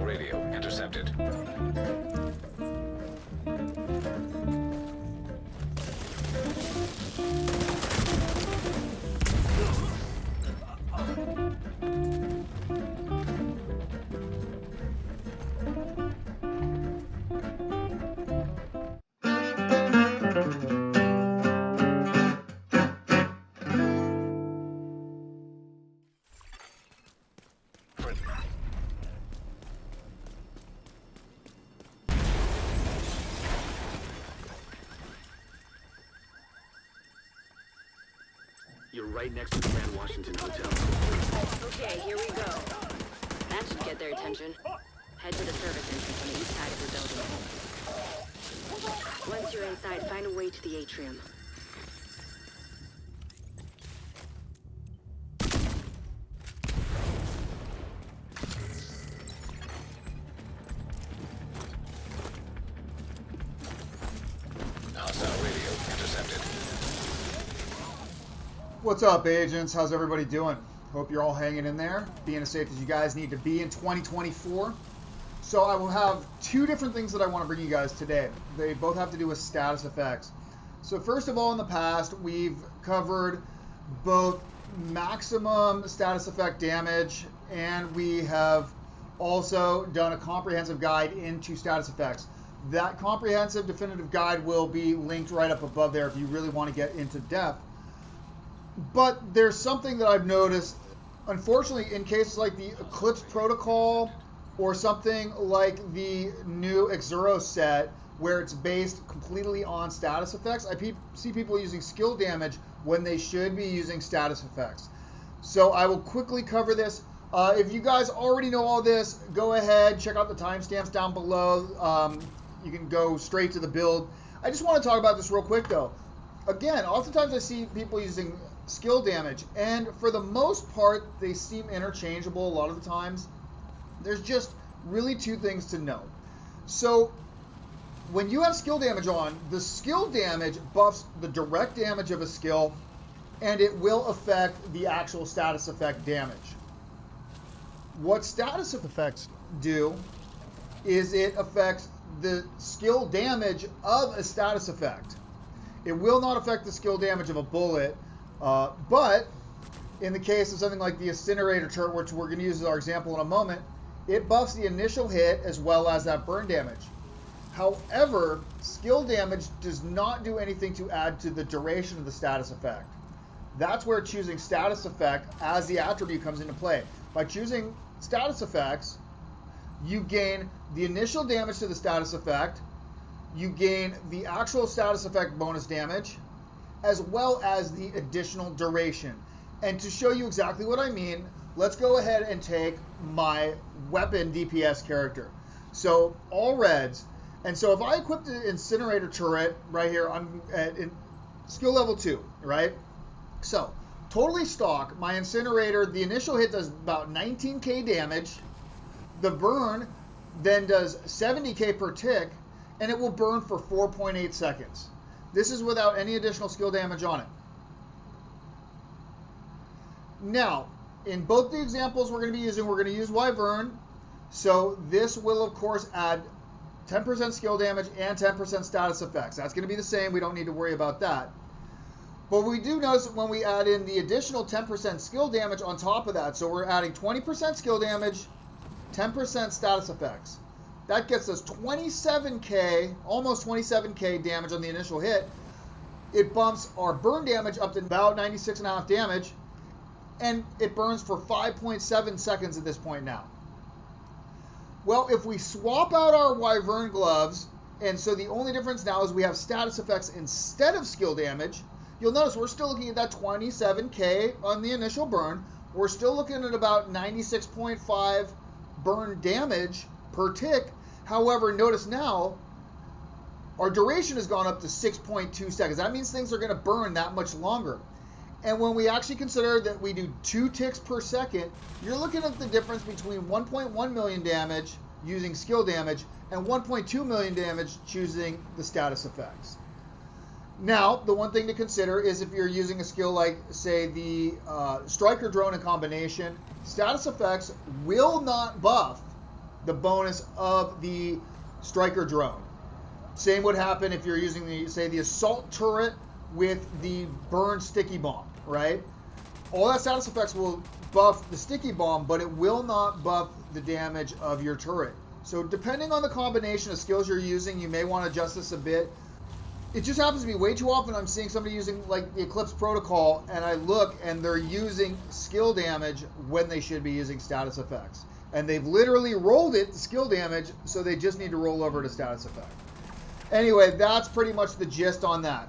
radio intercepted. You're right next to the Grand Washington Hotel. Okay, here we go. That should get their attention. Head to the service entrance on the east side of the building. Once you're inside, find a way to the atrium. Hostile radio intercepted. What's up, agents? How's everybody doing? Hope you're all hanging in there, being as safe as you guys need to be in 2024. So I will have two different things that I want to bring you guys today. They both have to do with status effects. So first of all, in the past, we've covered both maximum status effect damage, and we have also done a comprehensive guide into status effects. That comprehensive definitive guide will be linked right up above there if you really want to get into depth. But there's something that I've noticed, unfortunately, in cases like the Eclipse Protocol or something like the new Xero set, where it's based completely on status effects. I see people using skill damage when they should be using status effects. So I will quickly cover this. If you guys already know all this, go ahead, check out the timestamps down below. You can go straight to the build. I just want to talk about this real quick, though. Again, oftentimes I see people using skill damage, and for the most part, they seem interchangeable a lot of the times. There's just really two things to know. So when you have skill damage on, the skill damage buffs the direct damage of a skill, and it will affect the actual status effect damage. What status effects do is it affects the skill damage of a status effect. It will not affect the skill damage of a bullet, but in the case of something like the incinerator turret, which we're going to use as our example in a moment, it buffs the initial hit as well as that burn damage. However, skill damage does not do anything to add to the duration of the status effect. That's where choosing status effect as the attribute comes into play. By choosing status effects, you gain the initial damage to the status effect, you gain the actual status effect bonus damage, as well as the additional duration. And to show you exactly what I mean, let's go ahead and take my weapon DPS character. So all reds. And so if I equip the incinerator turret right here, I'm at skill level 2, right? So totally stock, my incinerator, the initial hit does about 19k damage. The burn then does 70k per tick, and it will burn for 4.8 seconds. This is without any additional skill damage on it. Now, in both the examples we're going to be using, we're going to use Wyvern. So this will, of course, add 10% skill damage and 10% status effects. That's going to be the same. We don't need to worry about that. But we do notice that when we add in the additional 10% skill damage on top of that, so we're adding 20% skill damage, 10% status effects. That gets us 27k, almost 27k damage on the initial hit. It bumps our burn damage up to about 96.5 damage, and it burns for 5.7 seconds at this point now. Well, if we swap out our Wyvern gloves, and so the only difference now is we have status effects instead of skill damage, you'll notice we're still looking at that 27k on the initial burn. We're still looking at about 96.5 burn damage per tick. However, notice now our duration has gone up to 6.2 seconds. That means things are going to burn that much longer. And when we actually consider that we do 2 ticks per second, you're looking at the difference between 1.1 million damage using skill damage and 1.2 million damage choosing the status effects. Now, the one thing to consider is if you're using a skill like, say, the Striker Drone in combination, status effects will not buff the bonus of the striker drone. Same would happen if you're using the, say, the assault turret with the burn sticky bomb, right? All that status effects will buff the sticky bomb, but it will not buff the damage of your turret. So depending on the combination of skills you're using, you may want to adjust this a bit. It just happens to be way too often I'm seeing somebody using like the Eclipse protocol, and I look and they're using skill damage when they should be using status effects. And they've literally rolled it to skill damage, so they just need to roll over to status effect. Anyway, that's pretty much the gist on that.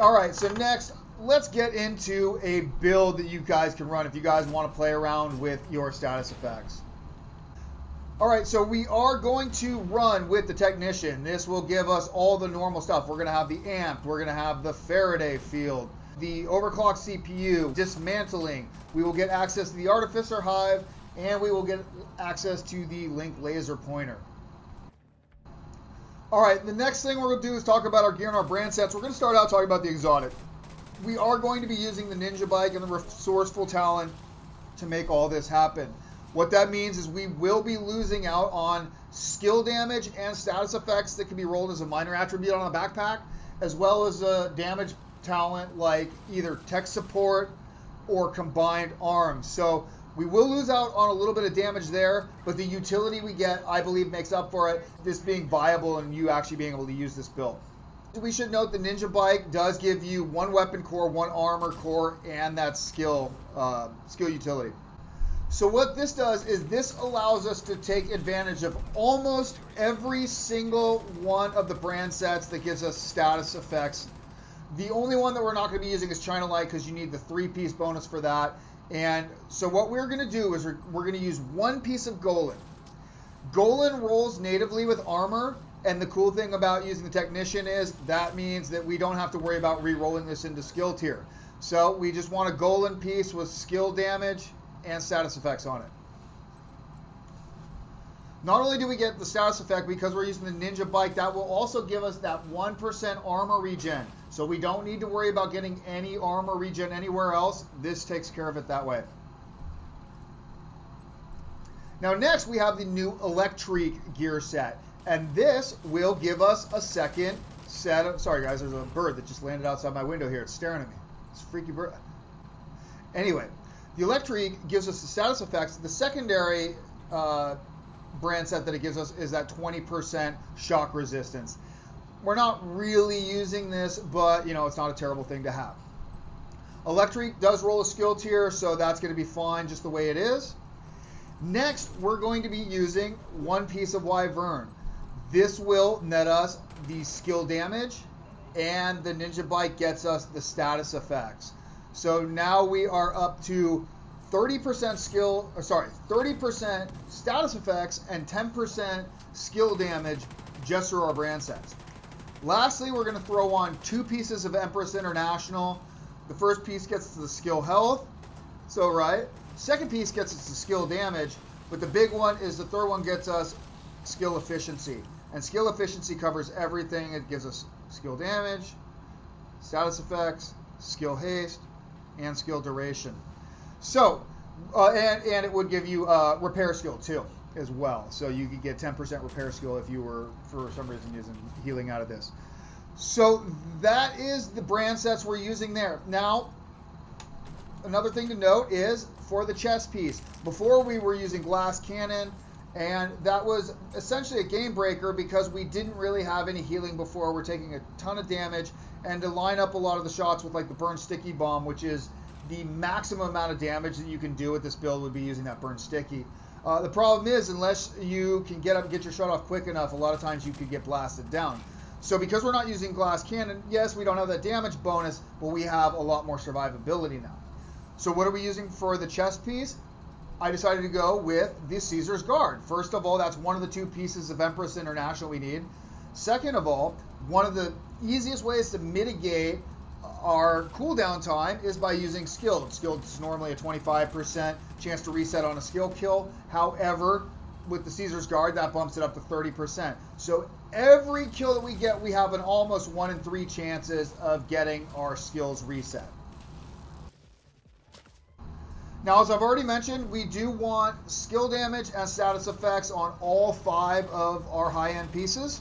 All right, so next, let's get into a build that you guys can run if you guys want to play around with your status effects. All right, so we are going to run with the Technician. This will give us all the normal stuff. We're going to have the Amped. We're going to have the Faraday Field, the overclocked CPU, dismantling. We will get access to the Artificer Hive, and we will get access to the Link Laser Pointer. All right, the next thing we're going to do is talk about our gear and our brand sets. We're going to start out talking about the exotic. We are going to be using the Ninja Bike and the Resourceful Talon to make all this happen. What that means is we will be losing out on skill damage and status effects that can be rolled as a minor attribute on a backpack, as well as a damage talent like either tech support or combined arms. So we will lose out on a little bit of damage there, but the utility we get, I believe, makes up for it, this being viable and you actually being able to use this build. We should note the Ninja Bike does give you one weapon core, one armor core, and that skill utility. So what this does is this allows us to take advantage of almost every single one of the brand sets that gives us status effects. The only one that we're not going to be using is China Light because you need the 3-piece bonus for that. And so what we're going to do is we're going to use one piece of Golan. Golan rolls natively with armor, and the cool thing about using the Technician is that means that we don't have to worry about re-rolling this into skill tier. So we just want a Golan piece with skill damage and status effects on it. Not only do we get the status effect because we're using the Ninja Bike, that will also give us that 1% armor regen. So we don't need to worry about getting any armor regen anywhere else. This takes care of it that way. Now next we have the new Electric gear set. And this will give us a second set of... Sorry guys, there's a bird that just landed outside my window here. It's staring at me. It's a freaky bird. Anyway, the Electric gives us the status effects. The secondary brand set that it gives us is that 20% shock resistance. We're not really using this, but you know, it's not a terrible thing to have. Electric does roll a skill tier, so that's going to be fine just the way it is. Next, we're going to be using one piece of Wyvern. This will net us the skill damage, and the Ninja Bike gets us the status effects. So now we are up to 30% 30% status effects and 10% skill damage just through our brand sets. Lastly, we're going to throw on 2 pieces of Empress International. The first piece gets us the skill health, so right. Second piece gets us the skill damage, but the big one is the third one gets us skill efficiency. And skill efficiency covers everything. It gives us skill damage, status effects, skill haste, and skill duration. So, and it would give you repair skill too, as well. So you could get 10% repair skill if you were, for some reason, using healing out of this. So that is the brand sets we're using there. Now, another thing to note is for the chest piece. Before we were using glass cannon, and that was essentially a game breaker because we didn't really have any healing before. We're taking a ton of damage, and to line up a lot of the shots with like the burn sticky bomb, which is the maximum amount of damage that you can do with this build, would be using that burn sticky. The problem is, unless you can get up and get your shot off quick enough, a lot of times you could get blasted down. So because we're not using glass cannon, yes, we don't have that damage bonus, but we have a lot more survivability now. So what are we using for the chest piece? I decided to go with the Caesar's Guard. First of all, that's one of the 2 pieces of Empress International we need. Second of all, one of the easiest ways to mitigate our cooldown time is by using Skilled. Skilled is normally a 25% chance to reset on a skill kill. However, with the Caesar's Guard, that bumps it up to 30%. So every kill that we get, we have an almost 1 in 3 chances of getting our skills reset. Now, as I've already mentioned, we do want skill damage and status effects on all 5 of our high-end pieces.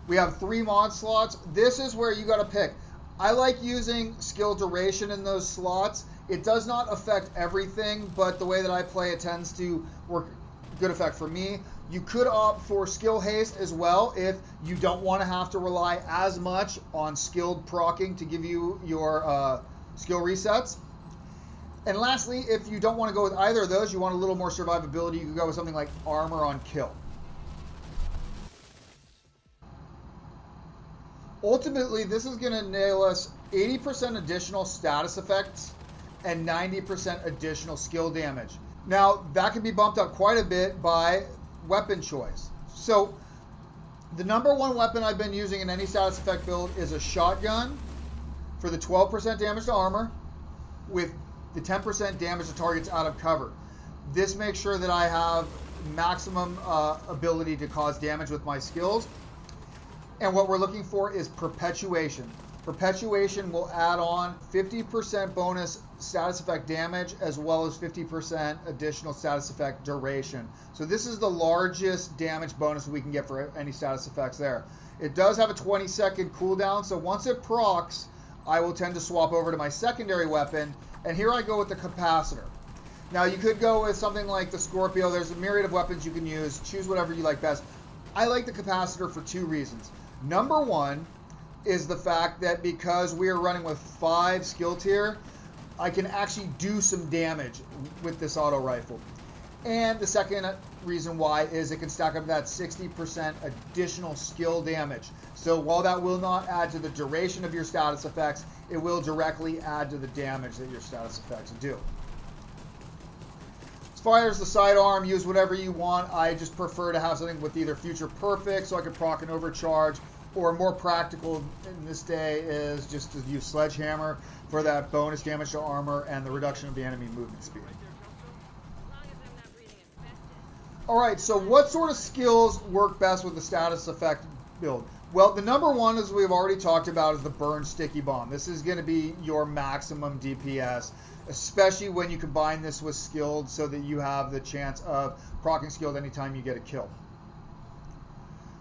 We have 3 mod slots. This is where you got to pick. I like using skill duration in those slots. It does not affect everything, but the way that I play it tends to work good effect for me. You could opt for skill haste as well if you don't want to have to rely as much on skilled proccing to give you your skill resets. And lastly, if you don't want to go with either of those, you want a little more survivability, you can go with something like armor on kill. Ultimately, this is going to nail us 80% additional status effects and 90% additional skill damage. Now, that can be bumped up quite a bit by weapon choice. So, the number 1 weapon I've been using in any status effect build is a shotgun for the 12% damage to armor with the 10% damage to targets out of cover. This makes sure that I have maximum ability to cause damage with my skills. And what we're looking for is perpetuation. Perpetuation will add on 50% bonus status effect damage as well as 50% additional status effect duration. So this is the largest damage bonus we can get for any status effects there. It does have a 20-second cooldown, so once it procs, I will tend to swap over to my secondary weapon, and here I go with the capacitor. Now you could go with something like the Scorpio. There's a myriad of weapons you can use. Choose whatever you like best. I like the capacitor for 2 reasons. Number 1 is the fact that because we are running with 5 skill tier, I can actually do some damage with this auto rifle. And the second reason why is it can stack up that 60% additional skill damage. So while that will not add to the duration of your status effects, it will directly add to the damage that your status effects do. As far as the sidearm, use whatever you want. I just prefer to have something with either future perfect so I can proc and overcharge, or more practical in this day is just to use sledgehammer for that bonus damage to armor and the reduction of the enemy movement speed. Alright, so what sort of skills work best with the status effect build? Well, the number 1, as we've already talked about, is the burn sticky bomb. This is going to be your maximum DPS, especially when you combine this with skilled so that you have the chance of proccing skilled anytime you get a kill.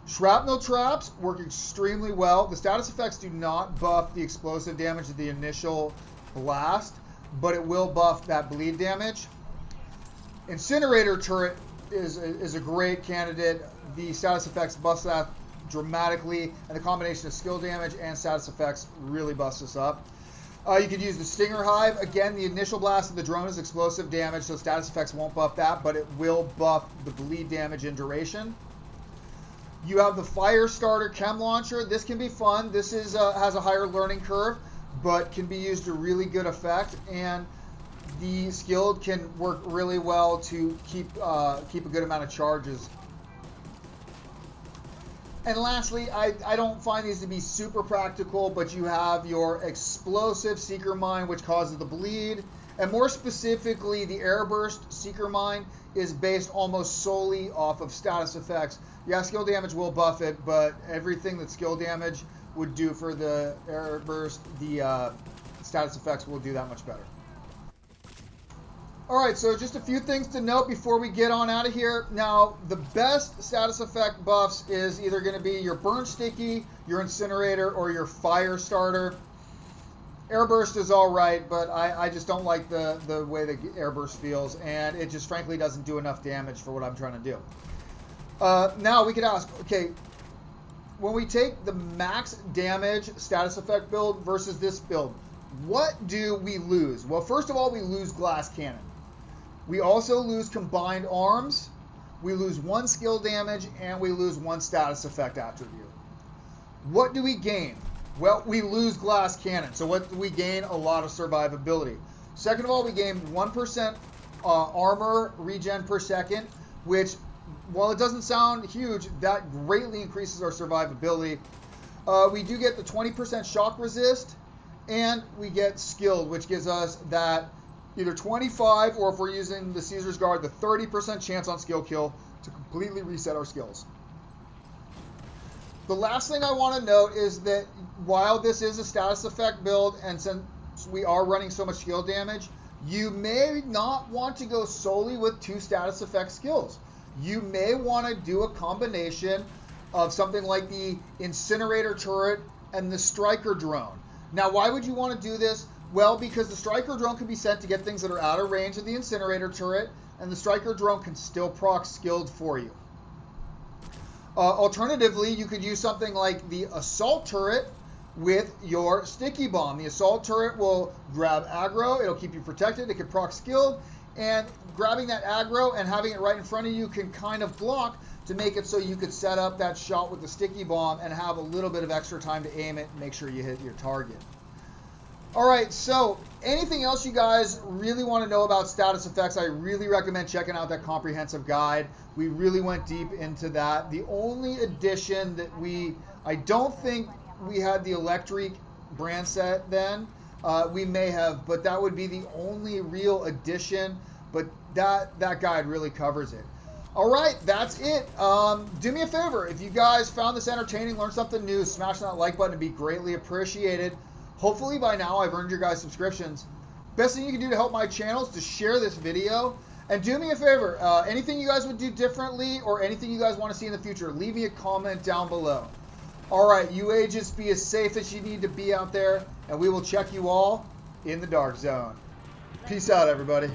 Shrapnel traps work extremely well. The status effects do not buff the explosive damage of the initial blast, but it will buff that bleed damage. Incinerator turret is a great candidate. The status effects buff that dramatically, and the combination of skill damage and status effects really busts us up. You could use the Stinger Hive. Again, the initial blast of the drone is explosive damage, so status effects won't buff that, but it will buff the bleed damage in duration. You have the Fire Starter Chem Launcher. This can be fun. This is has a higher learning curve, but can be used to really good effect. And the skilled can work really well to keep a good amount of charges. And lastly, I don't find these to be super practical, but you have your Explosive Seeker Mine, which causes the bleed. And more specifically, the Airburst Seeker Mine is based almost solely off of status effects. Yeah, skill damage will buff it, but everything that skill damage would do for the Airburst, the status effects will do that much better. Alright, so just a few things to note before we get on out of here. Now, the best status effect buffs is either going to be your Burn Sticky, your Incinerator, or your Fire Starter. Airburst is alright, but I just don't like the way the Airburst feels, and it just frankly doesn't do enough damage for what I'm trying to do. Now, we could ask, okay, when we take the max damage status effect build versus this build, what do we lose? Well, first of all, we lose Glass Cannon. We also lose combined arms, we lose 1 skill damage, and we lose 1 status effect attribute. What do we gain? Well, we lose Glass Cannon. So what do we gain? A lot of survivability. Second of all, we gain 1% armor regen per second, which, while it doesn't sound huge, that greatly increases our survivability. We do get the 20% shock resist, and we get skilled, which gives us that either 25, or if we're using the Caesar's Guard, the 30% chance on skill kill to completely reset our skills. The last thing I want to note is that while this is a status effect build, and since we are running so much skill damage, You may not want to go solely with 2 status effect skills. You may want to do a combination of something like the incinerator turret and the striker drone. Now, why would you want to do this? Well, because the striker drone can be sent to get things that are out of range of the incinerator turret, and the striker drone can still proc skilled for you. Alternatively, you could use something like the assault turret with your sticky bomb. The assault turret will grab aggro, it'll keep you protected, it can proc skilled, and grabbing that aggro and having it right in front of you can kind of block to make it so you could set up that shot with the sticky bomb and have a little bit of extra time to aim it and make sure you hit your target. All right, so anything else you guys really want to know about status effects, I really recommend checking out that comprehensive guide. We really went deep into that. The only addition that I don't think we had the electric brand set then. We may have, but that would be the only real addition. But that guide really covers it. All right, that's it. Do me a favor. If you guys found this entertaining, learned something new, smash that like button. It'd be greatly appreciated. Hopefully by now I've earned your guys' subscriptions. Best thing you can do to help my channel is to share this video. And do me a favor, anything you guys would do differently or anything you guys want to see in the future, leave me a comment down below. All right, you agents, be as safe as you need to be out there, and we will check you all in the dark zone. Peace out, everybody.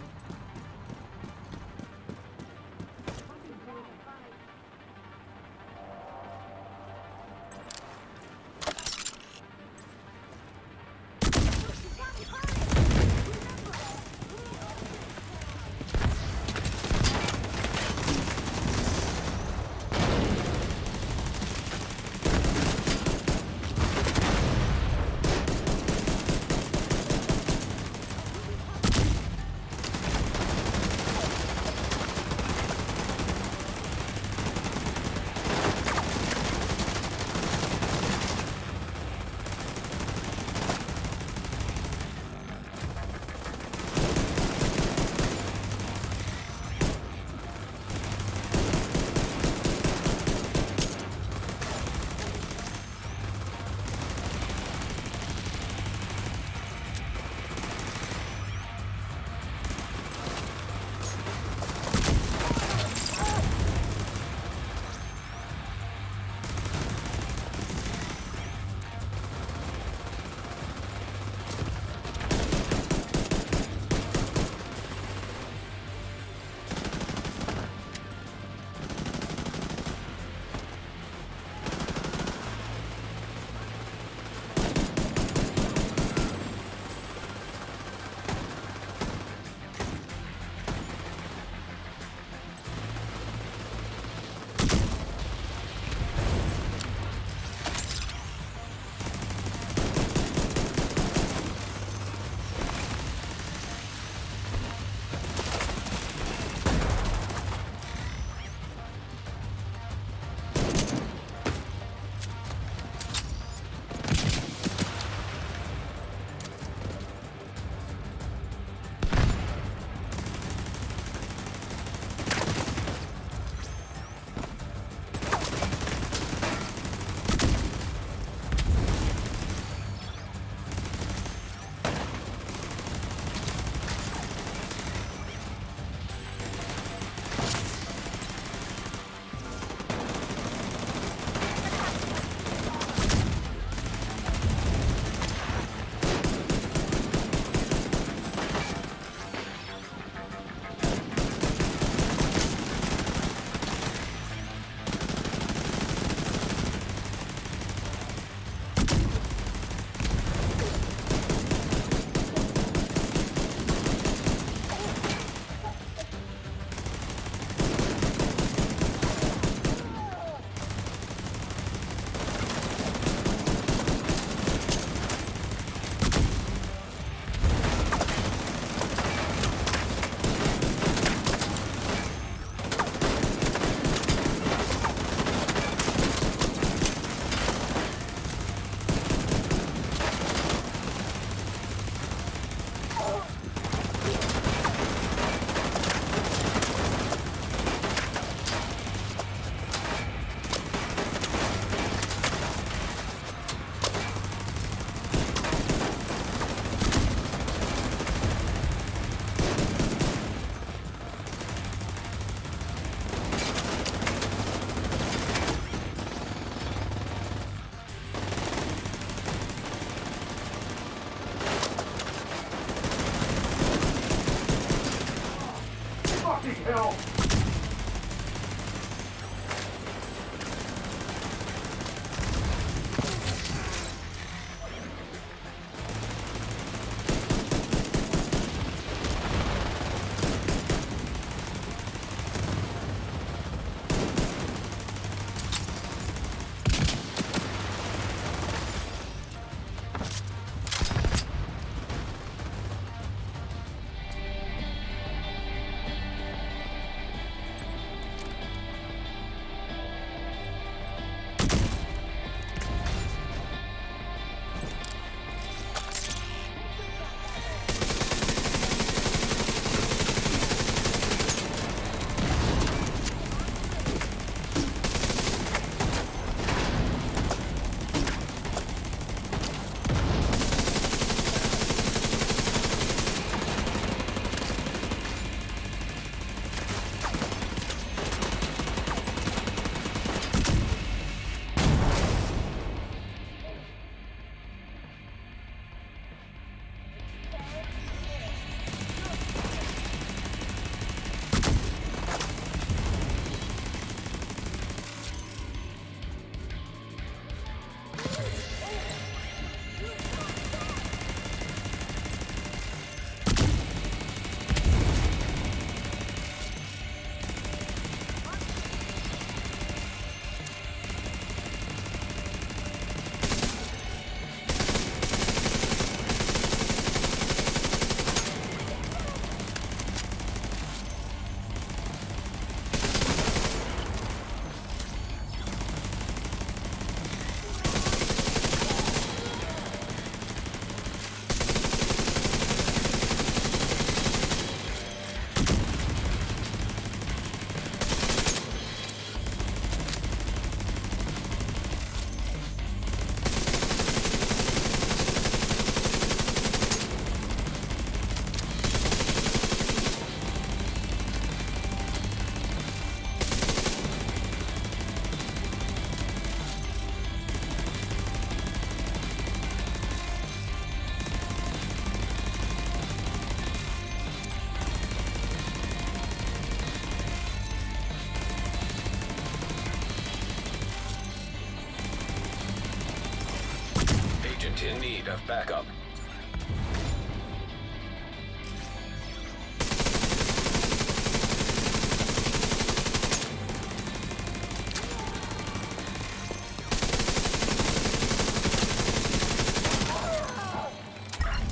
need of backup.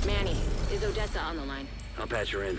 Manny, is Odessa on the line? I'll patch her in.